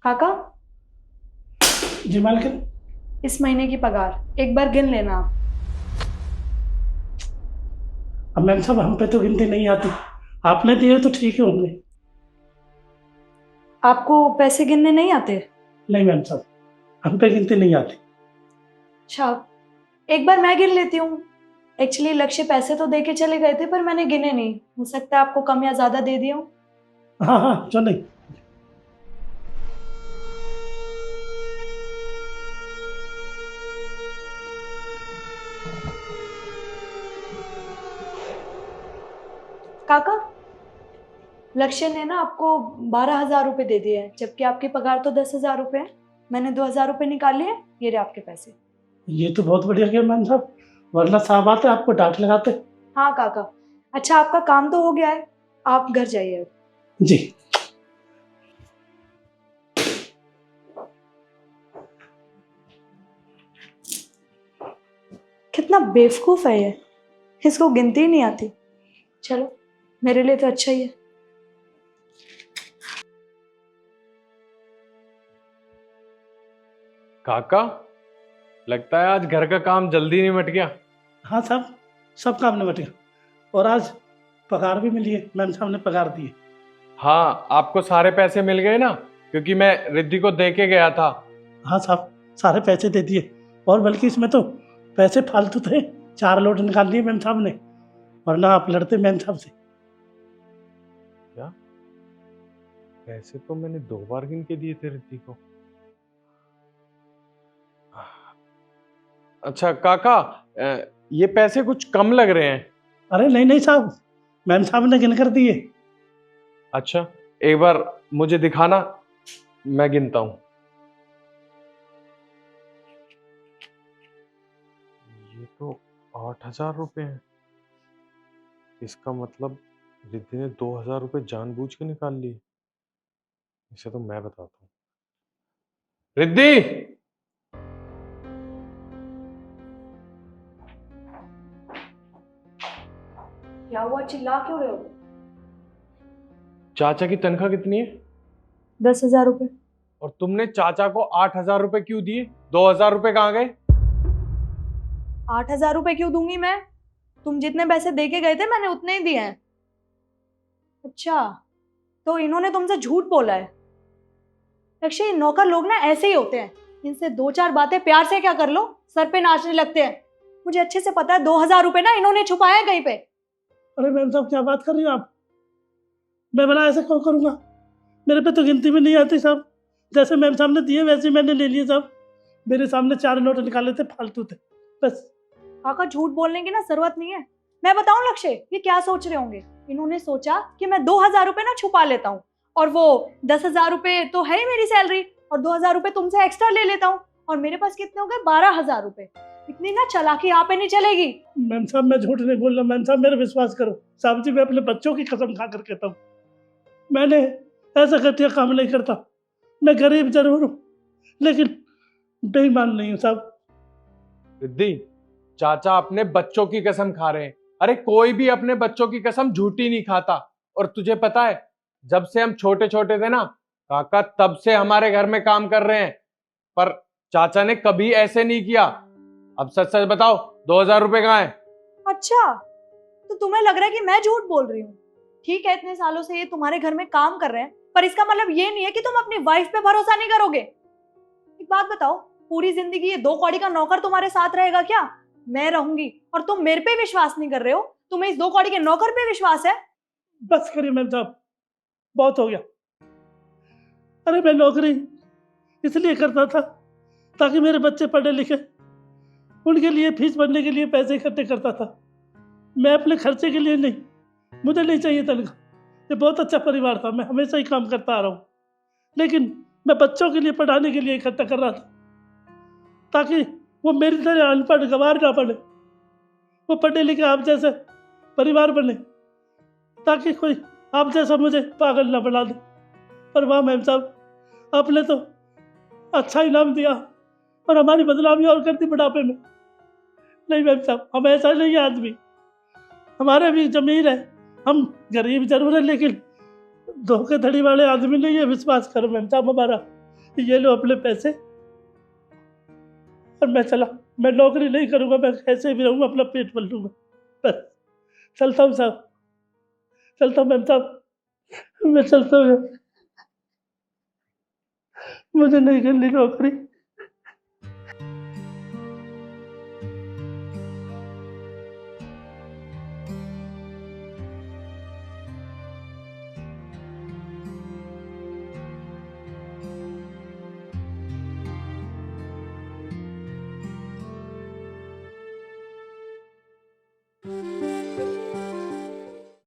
काका, जी मालकिन। इस महीने की पगार एक बार गिन लेना आप। अब मैम साहब हम पे तो गिनती नहीं आती, आपने दिए तो ठीक ही होंगे। आपको पैसे गिनने नहीं आते? नहीं मैम साहब, हम पे गिनती नहीं आती। अच्छा, एक बार मैं गिन लेती हूँ। एक्चुअली लक्ष्य पैसे तो दे के चले गए थे पर मैंने गिने नहीं। हो सकता है आपको कम या ज्यादा दे दिया हूँ। हाँ हाँ, जो नहीं। काका, लक्ष्य ने ना आपको 12,000 रुपये दे दिए हैं, जबकि आपकी पगार तो 10,000 रुपये है। मैंने 2,000 रुपये निकाल लिए, ये रहे आपके पैसे। ये तो बहुत बढ़िया किया मैम साहब, वरना साहब आते आपको डांट लगाते। हाँ काका। अच्छा, आपका काम तो हो गया है, आप घर जाइए अब। जी। कितना बेवकूफ है ये, इसको गिनती ही नहीं आती। चलो, मेरे लिए तो अच्छा ही है। काका, लगता है आज घर का काम जल्दी निमट गया। हाँ साहब, सब काम निपट गया और आज पगार भी मिली है, मैम साहब ने पगार दी है। हाँ, आपको सारे पैसे मिल गए ना, क्योंकि मैं रिद्धि को दे के गया था। हाँ साहब, सारे पैसे दे दिए और बल्कि इसमें तो पैसे फालतू थे, 4 लोट निकाल लिए मैम साहब ने, वरना आप लड़ते मैम साहब से। क्या? पैसे तो मैंने 2 बार गिन के दिए थे रिद्धि को। अच्छा काका, ये पैसे कुछ कम लग रहे हैं। अरे नहीं नहीं साहब, मैम साहब ने गिन कर दिए। अच्छा, एक बार मुझे दिखाना, मैं गिनता हूं। ये तो 8,000 रुपये हैं। इसका मतलब रिद्धि ने 2,000 रुपये जानबूझ के निकाल लिए। इसे तो मैं बताता हूँ। रिद्धि, क्या हुआ, चिल्ला क्यों रहे हो? चाचा की तनख्वाह कितनी है? 10,000 रुपये। और तुमने चाचा को 8,000 रुपए क्यों दिए? 2,000 रुपए कहाँ गए? 8,000 रुपये क्यों दूंगी मैं? तुम जितने पैसे दे के गए थे मैंने उतने ही दिए हैं। अच्छा, तो इन्होंने तुमसे झूठ बोला है। लक्ष्य, ये नौकर लोग ना ऐसे ही होते हैं, इनसे 2-4 बातें प्यार से क्या कर लो, सर पे नाचने लगते हैं। मुझे अच्छे से पता है 2,000 रुपये ना इन्होंने छुपाया है कहीं पे। अरे मैम साहब, क्या बात कर रही हो आप? मैं बना ऐसे क्यों करूँगा? मेरे पे तो गिनती भी नहीं आती साहब, जैसे मैम साहब ने दिए वैसे ही मैंने ले लिए साहब। मेरे सामने 4 नोट निकाले थे, फालतू थे बस। काका, झूठ बोलने की ना जरूरत नहीं है। मैं बताऊं लक्ष्य, ये क्या सोच रहे होंगे? इन्होंने सोचा कि मैं 2,000 रुपये ना छुपा लेता हूँ, और वो 10,000 रुपये तो है ही मेरी सैलरी, और 2,000 रुपये तुमसे एक्स्ट्रा ले लेता हूँ, और मेरे पास कितने हो गए? 12,000 रुपये। इतनी ना चालाकी यहाँ पे नहीं चलेगी। मैम साहब, मैं झूठ नहीं बोल रहा, मैम साहब मेरा विश्वास करो। साहब जी, मैं अपने बच्चों की कसम खा कर कहता हूँ, मैंने ऐसा घटिया काम नहीं करता। मैं गरीब जरूर हूँ लेकिन बेईमान नहीं हूँ साहब। रिद्धि, चाचा अपने बच्चों की कसम खा रहे हैं। अरे कोई भी अपने बच्चों की कसम झूठी नहीं खाता। और तुझे पता है, जब से हम छोटे छोटे थे ना काका, तब से हमारे घर में काम कर रहे हैं, पर चाचा ने कभी ऐसे नहीं किया। अब सच सच बताओ, 2,000 रुपए कहाँ है? अच्छा, तो तुम्हें लग रहा है कि मैं झूठ बोल रही हूँ? ठीक है, इतने सालों से ये तुम्हारे घर में काम कर रहे हैं, पर इसका मतलब ये नहीं है कि तुम अपनी वाइफ पे भरोसा नहीं करोगे। एक बात बताओ, पूरी जिंदगी ये 2 कौड़ी का नौकर तुम्हारे साथ रहेगा क्या? मैं रहूंगी, और तुम मेरे पे विश्वास नहीं कर रहे हो, तुम्हें इस 2 कौड़ी के नौकर पे विश्वास है? बस करिए मैम साहब, बहुत हो गया। अरे मैं नौकरी इसलिए करता था ताकि मेरे बच्चे पढ़े लिखे, उनके लिए फीस भरने के लिए पैसे इकट्ठे करता था। मैं अपने खर्चे के लिए नहीं, मुझे नहीं चाहिए तनख्वाह। ये बहुत अच्छा परिवार था, मैं हमेशा ही काम करता आ रहा हूँ, लेकिन मैं बच्चों के लिए पढ़ाने के लिए इकट्ठा कर रहा था ताकि वो मेरी तरह अनपढ़ गंवार ना बने, वो पढ़े लिखे आप जैसे परिवार बने, ताकि कोई आप जैसा मुझे पागल ना बना दे। पर वाह मैम साहब, आपने तो अच्छा इनाम दिया और हमारी बदनामी और कर दी बुढ़ापे में। नहीं मैम साहब, हम ऐसा नहीं है आदमी, हमारे भी जमीन है, हम गरीब जरूर है लेकिन धोखेधड़ी वाले आदमी नहीं है। विश्वास करो मैम साहब हमारा, ये लो अपने पैसे और मैं चला। मैं नौकरी नहीं करूंगा, मैं कैसे भी रहूंगा, अपना पेट पाल लूंगा। बस चलता हूँ साहब, चलता हूँ मैम साहब, मैं चलता हूँ। मुझे नहीं करनी नौकरी।